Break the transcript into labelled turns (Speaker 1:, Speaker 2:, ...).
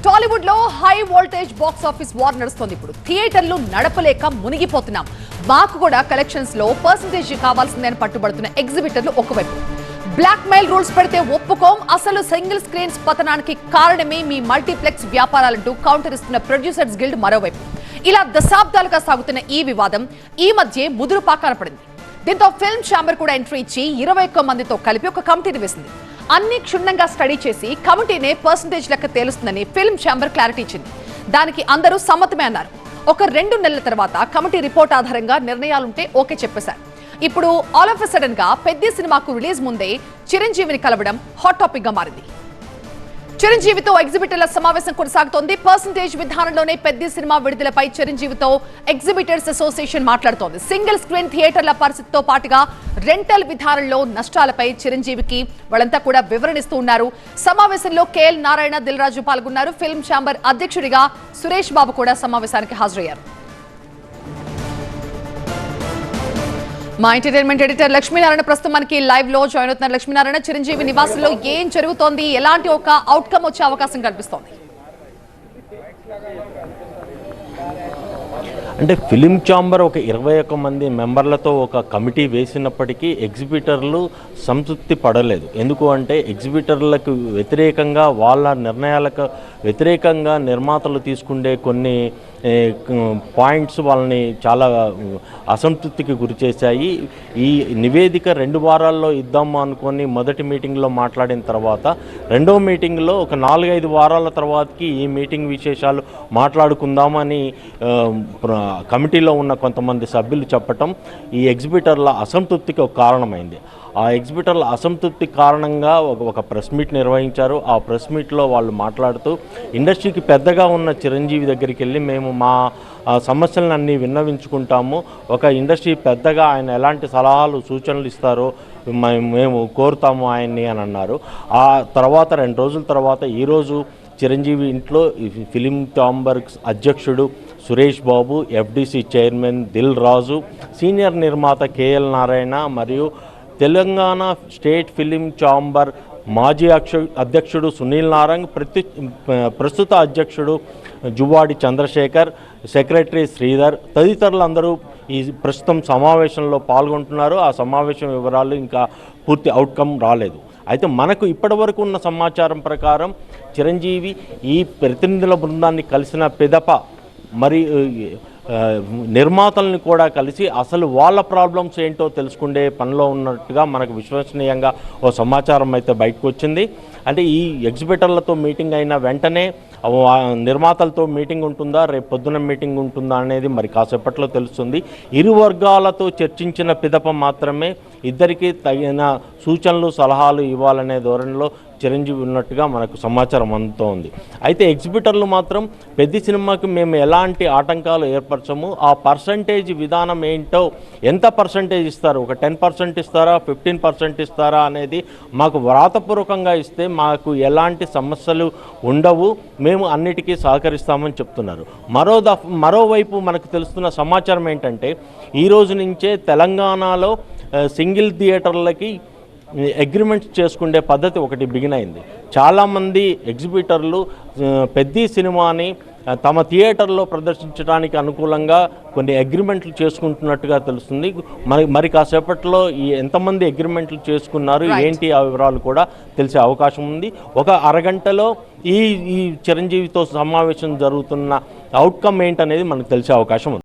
Speaker 1: టాలీవుడ్ లో high voltage box office war నడుస్తోంది. ఇప్పుడు థియేటర్లు నడపలేక మునిగిపోతున్నాం. మాకు కూడా కలెక్షన్స్ లో పర్సెంటేజ్ కావాల్సిందని పట్టుబడుతున్న ఎగ్జిబిటర్లు ఒకవైపు, బ్లాక్ మెయిల్ రూల్స్ పెడితే ఒప్పుకోం, అసలు సింగిల్ స్క్రీన్స్ పతనానికి కారణమే మీ మల్టీప్లెక్స్ వ్యాపారాలంటూ కౌంటర్ ఇస్తున్న ప్రొడ్యూసర్స్ గిల్డ్ మరోవైపు. ఇలా దశాబ్దాలుగా సాగుతున్న ఈ వివాదం ఈ మధ్య ముదురుపాకాన పడింది. దీంతో ఫిల్మ్ ఛాంబర్ కూడా ఎంట్రీ ఇచ్చి 21 మందితో కలిపి ఒక కమిటీని వేసింది. అన్ని క్షుణ్ణంగా స్టడీ చేసి కమిటీనే పర్సెంటేజ్ లెక్క తేలుస్తుందని ఫిల్మ్ ఛాంబర్ క్లారిటీ ఇచ్చింది. దానికి అందరూ సమ్మతమే అన్నారు. ఒక 2 నెలల తర్వాత కమిటీ రిపోర్ట్ ఆధారంగా నిర్ణయాలుంటే ఓకే చెప్పేశారు. ఇప్పుడు ఆల్ ఆఫ్ ఎ సడన్ గా పెద్ద సినిమాకు రిలీజ్ ముందే చిరంజీవిని కలవడం హాట్ టాపిక్ గా మారింది. చిరంజీవితో ఎగ్జిబిటర్ల సమావేశం కొనసాగుతోంది. పర్సెంటేజ్ విధానంలోనే పెద్ద సినిమా విడుదలపై చిరంజీవితో ఎగ్జిబిటర్స్ అసోసియేషన్ మాట్లాడుతోంది. సింగిల్ స్క్రీన్ థియేటర్ల పరిస్థితితో పాటుగా రెంటల్ విధానంలో నష్టాలపై చిరంజీవికి వాళ్ళంతా కూడా వివరణిస్తూ ఉన్నారు. సమావేశంలో కేఎల్ నారాయణ, దిల్ రాజు పాల్గొన్నారు. ఫిల్మ్ ఛాంబర్ అధ్యక్షుడిగా సురేష్ బాబు కూడా సమావేశానికి హాజరయ్యారు. మా ఎంటర్టైన్మెంట్ ఎడిటర్ లక్ష్మీనారాయణ ప్రస్తుతం మనకి లైవ్ లో జాయిన్ అవుతున్నారు. లక్ష్మీనారాయణ, చిరంజీవి నివాసంలో ఏం జరుగుతోంది, ఎలాంటి ఒక అవుట్కమ్ వచ్చే అవకాశం కనిపిస్తోంది?
Speaker 2: అంటే ఫిలిం ఛాంబర్ ఒక 21 మంది మెంబర్లతో ఒక కమిటీ వేసినప్పటికీ ఎగ్జిబిటర్లు సంతృప్తి పడలేదు. ఎందుకు అంటే ఎగ్జిబిటర్లకు వ్యతిరేకంగా, వాళ్ళ నిర్ణయాలకు వ్యతిరేకంగా నిర్మాతలు తీసుకునే కొన్ని పాయింట్స్ వాళ్ళని చాలా అసంతృప్తికి గురి చేశాయి. ఈ నివేదిక 2 వారాల్లో ఇద్దాము అనుకొని మొదటి మీటింగ్లో మాట్లాడిన తర్వాత రెండో మీటింగ్లో ఒక 4-5 వారాల తర్వాతకి ఈ మీటింగ్ విశేషాలు మాట్లాడుకుందామని కమిటీలో ఉన్న కొంతమంది సభ్యులు చెప్పటం ఈ ఎగ్జిబిటర్ల అసంతృప్తికి ఒక కారణమైంది. ఆ ఎగ్జిబిటర్ల అసంతృప్తి కారణంగా ఒక ప్రెస్ మీట్ నిర్వహించారు. ఆ ప్రెస్ మీట్లో వాళ్ళు మాట్లాడుతూ ఇండస్ట్రీకి పెద్దగా ఉన్న చిరంజీవి దగ్గరికి వెళ్ళి మేము మా సమస్యలను అన్నీ విన్నవించుకుంటాము, ఒక ఇండస్ట్రీ పెద్దగా ఆయన ఎలాంటి సలహాలు సూచనలు ఇస్తారో మేము కోరుతాము ఆయన్ని అని అన్నారు. ఆ తర్వాత 2 రోజుల తర్వాత ఈరోజు చిరంజీవి ఇంట్లో ఫిలిం ఛాంబర్ అధ్యక్షుడు Suresh Babu, FDC chairman Dil Raju, senior నిర్మాత కేఎల్ నారాయణ మరియు తెలంగాణ స్టేట్ ఫిలిం ఛాంబర్ మాజీ అధ్యక్షుడు సునీల్ నారంగ్, ప్రస్తుత అధ్యక్షుడు జువ్వాడి చంద్రశేఖర్, సెక్రటరీ శ్రీధర్ తదితరులందరూ ఈ ప్రస్తుతం సమావేశంలో పాల్గొంటున్నారు. ఆ సమావేశం వివరాలు ఇంకా పూర్తి అవుట్కమ్ రాలేదు. అయితే మనకు ఇప్పటివరకు ఉన్న సమాచారం ప్రకారం చిరంజీవి ఈ ప్రతినిధుల బృందాన్ని కలిసిన పిదప మరి నిర్మాతల్ని కూడా కలిసి అసలు వాళ్ళ ప్రాబ్లమ్స్ ఏంటో తెలుసుకునే పనిలో ఉన్నట్టుగా మనకు విశ్వసనీయంగా ఓ సమాచారం అయితే బయటకు వచ్చింది. అంటే ఈ ఎగ్జిబిటర్లతో మీటింగ్ అయిన వెంటనే నిర్మాతలతో మీటింగ్ ఉంటుందా, రేపు పొద్దున మీటింగ్ ఉంటుందా అనేది మరి కాసేపట్లో తెలుస్తుంది. ఇరు వర్గాలతో చర్చించిన పిదప మాత్రమే ఇద్దరికి తగిన సూచనలు సలహాలు ఇవ్వాలనే ధోరణిలో చిరంజీవి ఉన్నట్టుగా మనకు సమాచారం అందుతోంది. అయితే ఎగ్జిబిటర్లు మాత్రం పెద్ద సినిమాకి మేము ఎలాంటి ఆటంకాలు ఏర్పరచము, ఆ పర్సంటేజ్ విధానం ఏంటో, ఎంత పర్సంటేజ్ ఇస్తారు, ఒక 10% ఇస్తారా 15% ఇస్తారా అనేది మాకు వ్రాతపూర్వకంగా ఇస్తే మాకు ఎలాంటి సమస్యలు ఉండవు, మేము అన్నిటికీ సహకరిస్తామని చెప్తున్నారు. మరోవైపు మనకు తెలుస్తున్న సమాచారం ఏంటంటే ఈ రోజు నుంచే తెలంగాణలో సింగిల్ థియేటర్లకి అగ్రిమెంట్స్ చేసుకునే పద్ధతి ఒకటి బిగిన్ అయింది. చాలామంది ఎగ్జిబిటర్లు పెద్ద సినిమాని తమ థియేటర్లో ప్రదర్శించడానికి అనుకూలంగా కొన్ని అగ్రిమెంట్లు చేసుకుంటున్నట్టుగా తెలుస్తుంది. మరి కాసేపట్లో ఈ ఎంతమంది అగ్రిమెంట్లు చేసుకున్నారు ఏంటి ఆ వివరాలు కూడా తెలిసే అవకాశం ఉంది. ఒక అరగంటలో ఈ చిరంజీవితో సమావేశం జరుగుతున్న అవుట్కమ్ ఏంటనేది మనకు తెలిసే అవకాశం ఉంది.